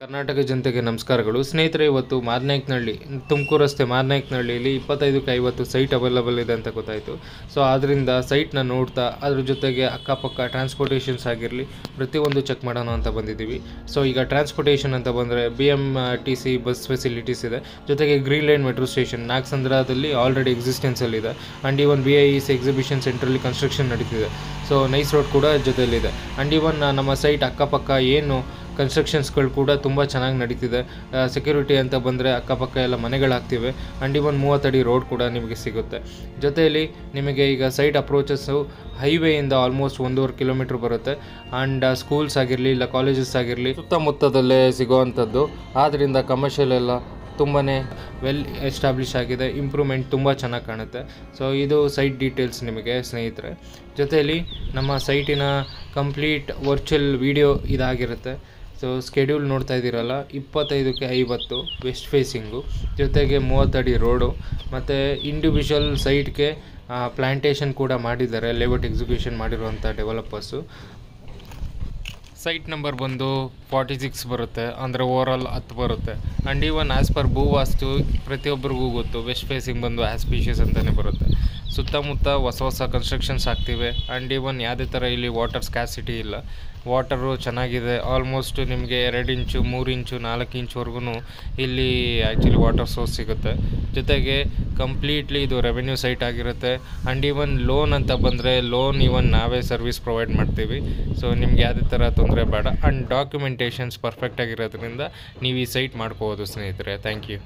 ಕರ್ನಾಟಕ ಜನತೆಗೆ ನಮಸ್ಕಾರಗಳು. ಸ್ನೇಹಿತರೆ, ಇವತ್ತು ಮಾದನಾಯಕನಹಳ್ಳಿ, ತುಮಕೂರು ರಸ್ತೆ ಮಾದನಾಯಕನಹಳ್ಳಿಯಲ್ಲಿ 25ಕ್ಕೆ 50 ಸೈಟ್ ಅವೈಲಬಲ್ ಇದೆ ಅಂತ ಗೊತ್ತಾಯಿತು. ಸೊ ಆದ್ದರಿಂದ ಸೈಟ್ನ ನೋಡ್ತಾ ಅದ್ರ ಜೊತೆಗೆ ಅಕ್ಕಪಕ್ಕ ಟ್ರಾನ್ಸ್ಪೋರ್ಟೇಷನ್ಸ್ ಆಗಿರಲಿ ಪ್ರತಿಯೊಂದು ಚೆಕ್ ಮಾಡೋಣ ಅಂತ ಬಂದಿದ್ದೀವಿ. ಸೊ ಈಗ ಟ್ರಾನ್ಸ್ಪೋರ್ಟೇಷನ್ ಅಂತ ಬಂದರೆ BMTC ಬಸ್ ಫೆಸಿಲಿಟೀಸ್ ಇದೆ, ಜೊತೆಗೆ ಗ್ರೀನ್ ಲೈನ್ ಮೆಟ್ರೋ ಸ್ಟೇಷನ್ ನಾಗಸಂದ್ರದಲ್ಲಿ ಆಲ್ರೆಡಿ ಎಕ್ಸಿಸ್ಟೆನ್ಸಲ್ಲಿದೆ. ಆ್ಯಂಡ್ ಈವನ್ BIEC ಎಕ್ಸಿಬಿಷನ್ ಸೆಂಟ್ರಲ್ಲಿ ಕನ್ಸ್ಟ್ರಕ್ಷನ್ ನಡೀತಿದೆ. ಸೊ ನೈಸ್ ರೋಡ್ ಕೂಡ ಜೊತೆಯಲ್ಲಿದೆ. ಆ್ಯಂಡ್ ಈವನ್ ನಮ್ಮ ಸೈಟ್ ಅಕ್ಕಪಕ್ಕ ಏನು ಕನ್ಸ್ಟ್ರಕ್ಷನ್ಸ್ಗಳು ಕೂಡ ತುಂಬ ಚೆನ್ನಾಗಿ ನಡೀತಿದೆ. ಸೆಕ್ಯೂರಿಟಿ ಅಂತ ಬಂದರೆ ಅಕ್ಕಪಕ್ಕ ಎಲ್ಲ ಮನೆಗಳಾಗ್ತಿವೆ. ಆ್ಯಂಡ್ ಇವನ್ 30 ಅಡಿ ರೋಡ್ ಕೂಡ ನಿಮಗೆ ಸಿಗುತ್ತೆ. ಜೊತೆಯಲ್ಲಿ ನಿಮಗೆ ಈಗ ಸೈಟ್ ಅಪ್ರೋಚಸ್ಸು ಹೈವೇಯಿಂದ ಆಲ್ಮೋಸ್ಟ್ 1.5 ಕಿಲೋಮೀಟ್ರ್ ಬರುತ್ತೆ. ಆ್ಯಂಡ್ ಸ್ಕೂಲ್ಸ್ ಆಗಿರಲಿ ಇಲ್ಲ ಕಾಲೇಜಸ್ ಆಗಿರಲಿ ಸುತ್ತಮುತ್ತದಲ್ಲೇ ಸಿಗೋವಂಥದ್ದು. ಆದ್ದರಿಂದ ಕಮರ್ಷಿಯಲ್ ಎಲ್ಲ ತುಂಬಾ ವೆಲ್ ಎಸ್ಟಾಬ್ಲಿಷ್ ಆಗಿದೆ. ಇಂಪ್ರೂವ್ಮೆಂಟ್ ತುಂಬ ಚೆನ್ನಾಗಿ ಕಾಣುತ್ತೆ. ಸೊ ಇದು ಸೈಟ್ ಡೀಟೇಲ್ಸ್ ನಿಮಗೆ ಸ್ನೇಹಿತರೆ. ಜೊತೆಯಲ್ಲಿ ನಮ್ಮ ಸೈಟಿನ ಕಂಪ್ಲೀಟ್ ವರ್ಚುವಲ್ ವಿಡಿಯೋ ಇದಾಗಿರುತ್ತೆ. ಸೊ ಸ್ಕೆಡ್ಯೂಲ್ ನೋಡ್ತಾ ಇದ್ದೀರಲ್ಲ, 25ಕ್ಕೆ 50 ವೆಸ್ಟ್ ಫೇಸಿಂಗು, ಜೊತೆಗೆ 30 ಅಡಿ ರೋಡು, ಮತ್ತು ಇಂಡಿವಿಜುವಲ್ ಸೈಟ್ಗೆ ಪ್ಲ್ಯಾಂಟೇಷನ್ ಕೂಡ ಮಾಡಿದ್ದಾರೆ ಲೇಔಟ್ ಎಕ್ಸಿಕ್ಯೂಷನ್ ಮಾಡಿರುವಂಥ ಡೆವಲಪರ್ಸು. ಸೈಟ್ ನಂಬರ್ ಬಂದು 46 ಬರುತ್ತೆ, ಅಂದರೆ ಓವರಾಲ್ 10 ಬರುತ್ತೆ. ಆ್ಯಂಡ್ ಈವನ್ ಆ್ಯಸ್ ಪರ್ ಭೂವಾಸ್ತು ಪ್ರತಿಯೊಬ್ಬರಿಗೂ ಗೊತ್ತು, ವೆಸ್ಟ್ ಫೇಸಿಂಗ್ ಬಂದು ಆಸ್ಪೀಷಿಯಸ್ ಅಂತಲೇ ಬರುತ್ತೆ. ಸುತ್ತಮುತ್ತ ಹೊಸ ಕನ್ಸ್ಟ್ರಕ್ಷನ್ಸ್ ಆಗ್ತಿವೆ. ಆ್ಯಂಡ್ ಈವನ್ ಯಾವುದೇ ಥರ ಇಲ್ಲಿ ವಾಟರ್ ಸ್ಕ್ಯಾಸಿಟಿ ಇಲ್ಲ. ವಾಟರು ಚೆನ್ನಾಗಿದೆ. ಆಲ್ಮೋಸ್ಟ್ ನಿಮಗೆ 2 ಇಂಚು 3 ಇಂಚು 4 ಇಂಚ್ವರೆಗೂ ಇಲ್ಲಿ ಆ್ಯಕ್ಚುಲಿ ವಾಟರ್ ಸೋರ್ಸ್ ಸಿಗುತ್ತೆ. ಜೊತೆಗೆ ಕಂಪ್ಲೀಟ್ಲಿ ಇದು ರೆವೆನ್ಯೂ ಸೈಟ್ ಆಗಿರುತ್ತೆ. ಆ್ಯಂಡ್ ಈವನ್ ಲೋನ್ ಅಂತ ಬಂದರೆ ಲೋನ್ ಈವನ್ ನಾವೇ ಸರ್ವಿಸ್ ಪ್ರೊವೈಡ್ ಮಾಡ್ತೀವಿ. ಸೊ ನಿಮ್ಗೆ ಯಾವುದೇ ಥರ ತೊಂದರೆ ಬೇಡ. ಆ್ಯಂಡ್ ಡಾಕ್ಯುಮೆಂಟೇಷನ್ಸ್ ಪರ್ಫೆಕ್ಟ್ ಆಗಿರೋದ್ರಿಂದ ನೀವು ಈ ಸೈಟ್ ಮಾಡ್ಕೋಬೋದು ಸ್ನೇಹಿತರೆ. Thank you.